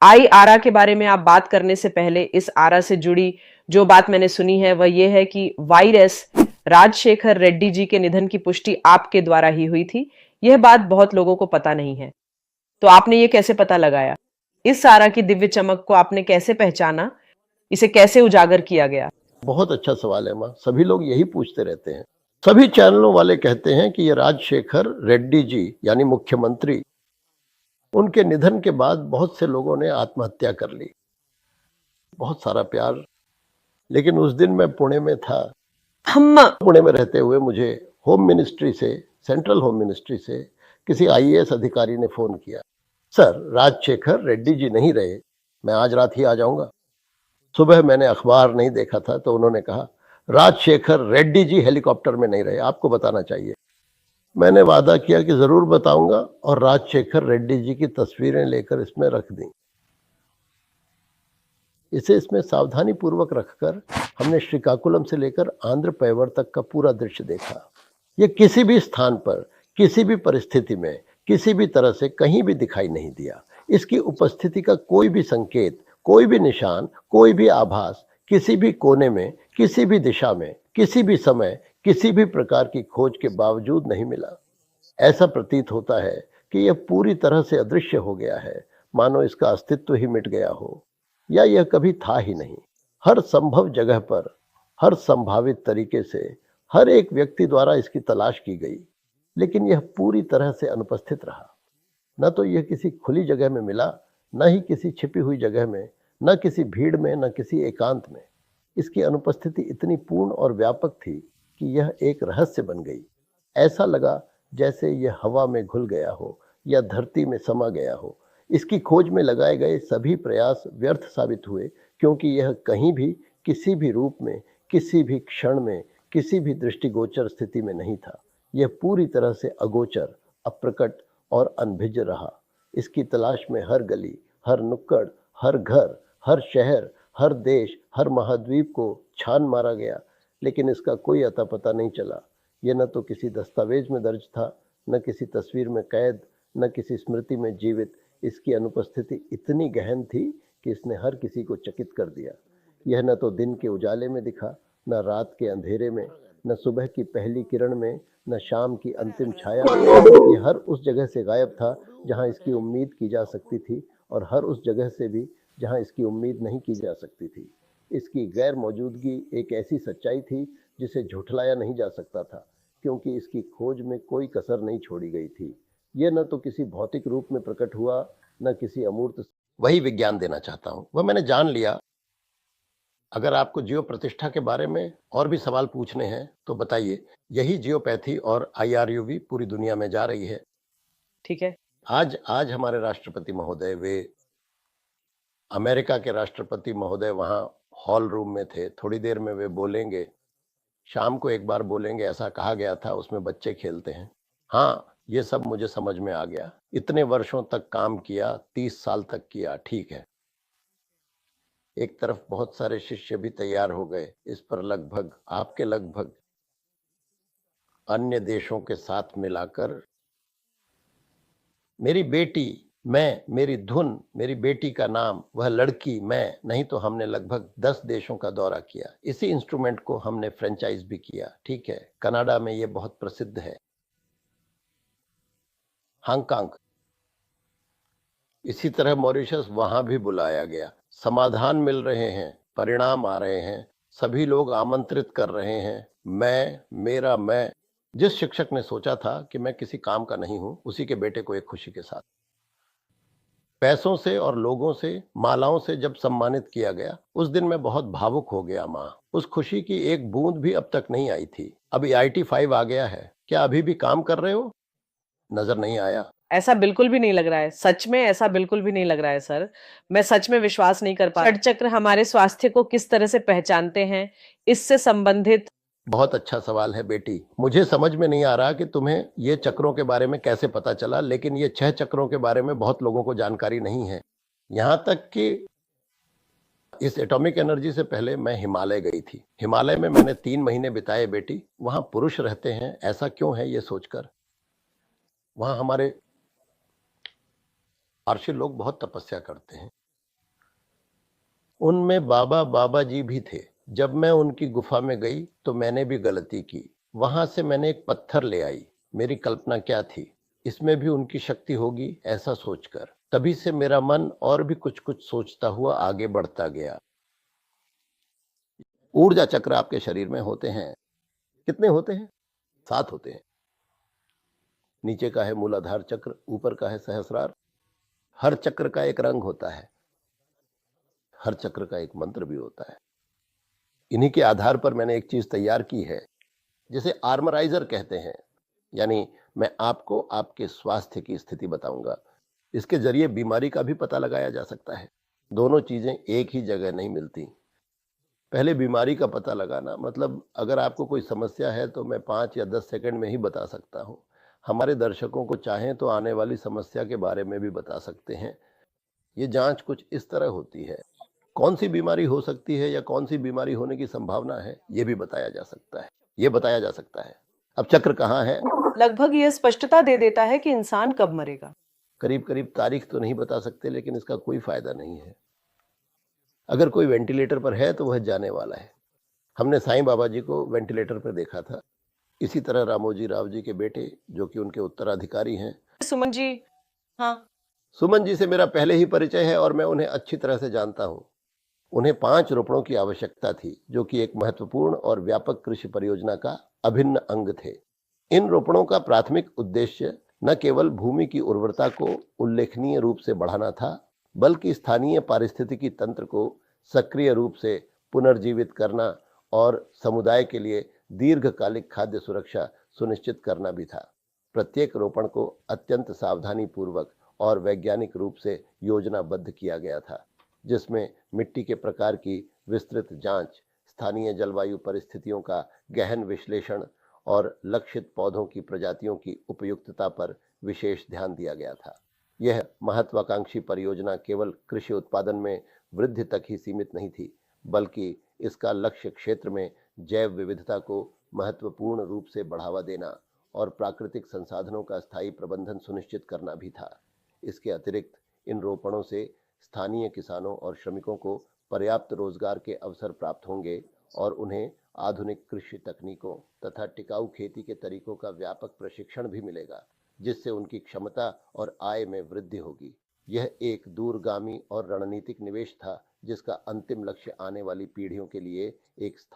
आई आरा के बारे में आप बात करने से पहले इस आरा से जुड़ी जो बात मैंने सुनी है वह यह है कि वायरस राजशेखर रेड्डी जी के निधन की पुष्टि आपके द्वारा ही हुई थी। यह बात बहुत लोगों को पता नहीं है, तो आपने ये कैसे पता लगाया? इस आरा की दिव्य चमक को आपने कैसे पहचाना? इसे कैसे उजागर किया गया? बहुत अच्छा सवाल है माँ, सभी लोग यही पूछते रहते हैं। सभी चैनलों वाले कहते हैं कि ये राजशेखर रेड्डी जी यानी मुख्यमंत्री, उनके निधन के बाद बहुत से लोगों ने आत्महत्या कर ली। बहुत सारा प्यार, लेकिन उस दिन मैं पुणे में था। पुणे में रहते हुए मुझे होम मिनिस्ट्री से, सेंट्रल होम मिनिस्ट्री से किसी आईएएस अधिकारी ने फोन किया, सर राजशेखर रेड्डी जी नहीं रहे, मैं आज रात ही आ जाऊंगा। सुबह मैंने अखबार नहीं देखा था तो उन्होंने कहा राजशेखर रेड्डी जी हेलीकॉप्टर में नहीं रहे, आपको बताना चाहिए। मैंने वादा किया कि जरूर बताऊंगा और राजशेखर रेड्डी जी की तस्वीरें लेकर इसमें रख दी। इसे इसमें सावधानी पूर्वक रखकर हमने श्रीकाकुलम से लेकर आंध्र पैवर तक का पूरा दृश्य देखा। ये किसी भी स्थान पर, किसी भी परिस्थिति में, किसी भी तरह से कहीं भी दिखाई नहीं दिया। इसकी उपस्थिति का कोई भी संकेत, कोई भी निशान, कोई भी आभास किसी भी कोने में, किसी भी दिशा में, किसी भी समय, किसी भी प्रकार की खोज के बावजूद नहीं मिला। ऐसा प्रतीत होता है कि यह पूरी तरह से अदृश्य हो गया है, मानो इसका अस्तित्व ही मिट गया हो, या यह कभी था ही नहीं। हर संभव जगह पर, हर संभावित तरीके से, हर एक व्यक्ति द्वारा इसकी तलाश की गई, लेकिन यह पूरी तरह से अनुपस्थित रहा। न तो यह किसी खुली जगह में मिला, न ही किसी छिपी हुई जगह में, न किसी भीड़ में, न किसी एकांत में। इसकी अनुपस्थिति इतनी पूर्ण और व्यापक थी कि यह एक रहस्य बन गई। ऐसा लगा जैसे यह हवा में घुल गया हो या धरती में समा गया हो। इसकी खोज में लगाए गए सभी प्रयास व्यर्थ साबित हुए, क्योंकि यह कहीं भी, किसी भी रूप में, किसी भी क्षण में, किसी भी दृष्टिगोचर स्थिति में नहीं था। यह पूरी तरह से अगोचर, अप्रकट और अनभिज्ञ रहा। इसकी तलाश में हर गली, हर नुक्कड़, हर घर, हर शहर, हर देश, हर महाद्वीप को छान मारा गया, लेकिन इसका कोई अता पता नहीं चला। यह न तो किसी दस्तावेज में दर्ज था, न किसी तस्वीर में कैद, न किसी स्मृति में जीवित। इसकी अनुपस्थिति इतनी गहन थी कि इसने हर किसी को चकित कर दिया। यह न तो दिन के उजाले में दिखा, न रात के अंधेरे में, न सुबह की पहली किरण में, न शाम की अंतिम छाया में। यह हर उस जगह से गायब था जहां इसकी उम्मीद की जा सकती थी, और हर उस जगह से भी जहां इसकी उम्मीद नहीं की जा सकती थी। इसकी गैर मौजूदगी एक ऐसी सच्चाई थी जिसे झुठलाया नहीं जा सकता था, क्योंकि इसकी खोज में कोई कसर नहीं छोड़ी गई थी। यह न तो किसी भौतिक रूप में प्रकट हुआ, न किसी अमूर्त। वही विज्ञान देना चाहता हूं, वह मैंने जान लिया। अगर आपको जियो प्रतिष्ठा के बारे में और भी सवाल पूछने हैं तो बताइए। यही जियोपैथी और आईआरयूवी पूरी दुनिया में जा रही है। ठीक है। आज आज हमारे राष्ट्रपति महोदय, वे अमेरिका के राष्ट्रपति महोदय वहां हॉल रूम में थे। थोड़ी देर में वे बोलेंगे, शाम को एक बार बोलेंगे, ऐसा कहा गया था, उसमें बच्चे खेलते हैं। हाँ, ये सब मुझे समझ में आ गया। इतने वर्षों तक काम किया, 30 साल तक किया, ठीक है। एक तरफ बहुत सारे शिष्य भी तैयार हो गए। इस पर लगभग, आपके लगभग अन्य देशों के साथ मिलाकर मेरी बेटी, मैं, मेरी धुन, मेरी बेटी का नाम, वह लड़की, मैं, नहीं तो हमने लगभग 10 देशों का दौरा किया। इसी इंस्ट्रूमेंट को हमने फ्रेंचाइज भी किया, ठीक है। कनाडा में ये बहुत प्रसिद्ध है, हांगकांग, इसी तरह मॉरिशस, वहां भी बुलाया गया। समाधान मिल रहे हैं, परिणाम आ रहे हैं, सभी लोग आमंत्रित कर रहे हैं। मैं, मेरा मैं, जिस शिक्षक ने सोचा था कि मैं किसी काम का नहीं हूं, उसी के बेटे को एक खुशी के साथ पैसों से और लोगों से, मालाओं से जब सम्मानित किया गया, उस दिन मैं बहुत भावुक हो गया माँ। उस खुशी की एक बूंद भी अब तक नहीं आई थी। अभी IT5 आ गया है, क्या अभी भी काम कर रहे हो? नजर नहीं आया। ऐसा बिल्कुल भी नहीं लग रहा है, सच में ऐसा बिल्कुल भी नहीं लग रहा है सर। मैं सच में विश्वास नहीं कर पा रहा। षटचक्र हमारे स्वास्थ्य को किस तरह से पहचानते हैं, इससे संबंधित। बहुत अच्छा सवाल है बेटी। मुझे समझ में नहीं आ रहा कि तुम्हें ये चक्रों के बारे में कैसे पता चला, लेकिन ये 6 चक्रों के बारे में बहुत लोगों को जानकारी नहीं है। यहां तक कि इस एटॉमिक एनर्जी से पहले मैं हिमालय गई थी। हिमालय में मैंने 3 महीने बिताए बेटी। वहां पुरुष रहते हैं, ऐसा क्यों है ये सोचकर। वहां हमारे आर्षी लोग बहुत तपस्या करते हैं। उनमें बाबा बाबा जी भी थे। जब मैं उनकी गुफा में गई तो मैंने भी गलती की। वहां से मैंने एक पत्थर ले आई। मेरी कल्पना क्या थी, इसमें भी उनकी शक्ति होगी ऐसा सोचकर। तभी से मेरा मन और भी कुछ कुछ सोचता हुआ आगे बढ़ता गया। ऊर्जा चक्र आपके शरीर में होते हैं। कितने होते हैं? 7 होते हैं। नीचे का है मूलाधार चक्र, ऊपर का है सहस्रार। हर चक्र का एक रंग होता है, हर चक्र का एक मंत्र भी होता है। इन्हीं के आधार पर मैंने एक चीज तैयार की है जिसे आर्मराइजर कहते हैं। यानी मैं आपको आपके स्वास्थ्य की स्थिति बताऊंगा। इसके जरिए बीमारी का भी पता लगाया जा सकता है। दोनों चीजें एक ही जगह नहीं मिलती। पहले बीमारी का पता लगाना, मतलब अगर आपको कोई समस्या है तो मैं 5 या 10 सेकंड में ही बता सकता हूँ। हमारे दर्शकों को चाहें तो आने वाली समस्या के बारे में भी बता सकते हैं। ये जांच कुछ इस तरह होती है। कौन सी बीमारी हो सकती है या कौन सी बीमारी होने की संभावना है, ये भी बताया जा सकता है। ये बताया जा सकता है। अब चक्र कहाँ है? लगभग यह स्पष्टता दे देता है कि इंसान कब मरेगा। करीब करीब तारीख तो नहीं बता सकते, लेकिन इसका कोई फायदा नहीं है। अगर कोई वेंटिलेटर पर है तो वह जाने वाला है। हमने साईं बाबा जी को वेंटिलेटर पर देखा था। इसी तरह रामोजी राव जी के बेटे, जो कि उनके उत्तराधिकारी हैं, सुमन जी, हाँ, सुमन जी से मेरा पहले ही परिचय है और मैं उन्हें अच्छी तरह से जानता हूं। उन्हें 5 रोपड़ों की आवश्यकता थी, जो कि एक महत्वपूर्ण और व्यापक कृषि परियोजना का अभिन्न अंग थे। इन रोपड़ों का प्राथमिक उद्देश्य न केवल भूमि की उर्वरता को उल्लेखनीय रूप से बढ़ाना था, बल्कि स्थानीय पारिस्थितिकी तंत्र को सक्रिय रूप से पुनर्जीवित करना और समुदाय के लिए दीर्घकालिक खाद्य सुरक्षा सुनिश्चित करना भी था। प्रत्येक रोपण को अत्यंत सावधानी पूर्वक और वैज्ञानिक रूप से योजनाबद्ध किया गया था, जिसमें मिट्टी के प्रकार की विस्तृत जांच, स्थानीय जलवायु परिस्थितियों का गहन विश्लेषण और लक्षित पौधों की प्रजातियों की उपयुक्तता पर विशेष ध्यान दिया गया था। यह महत्वाकांक्षी परियोजना केवल कृषि उत्पादन में वृद्धि तक ही सीमित नहीं थी, बल्कि इसका लक्ष्य क्षेत्र में जैव विविधता को महत्वपूर्ण रूप से बढ़ावा देना और प्राकृतिक संसाधनों का स्थायी प्रबंधन सुनिश्चित करना भी था। इसके अतिरिक्त इन रोपणों से स्थानीय किसानों और श्रमिकों को पर्याप्त रोजगार के अवसर प्राप्त होंगे और उन्हें आधुनिक कृषि तकनीकों तथा टिकाऊ खेती के तरीकों का व्यापक प्रशिक्षण भी मिलेगा, जिससे उनकी क्षमता और आय में वृद्धि होगी। यह एक दूरगामी और रणनीतिक निवेश था, जिसका अंतिम लक्ष्य आने वाली पीढ़ियों के लिए एक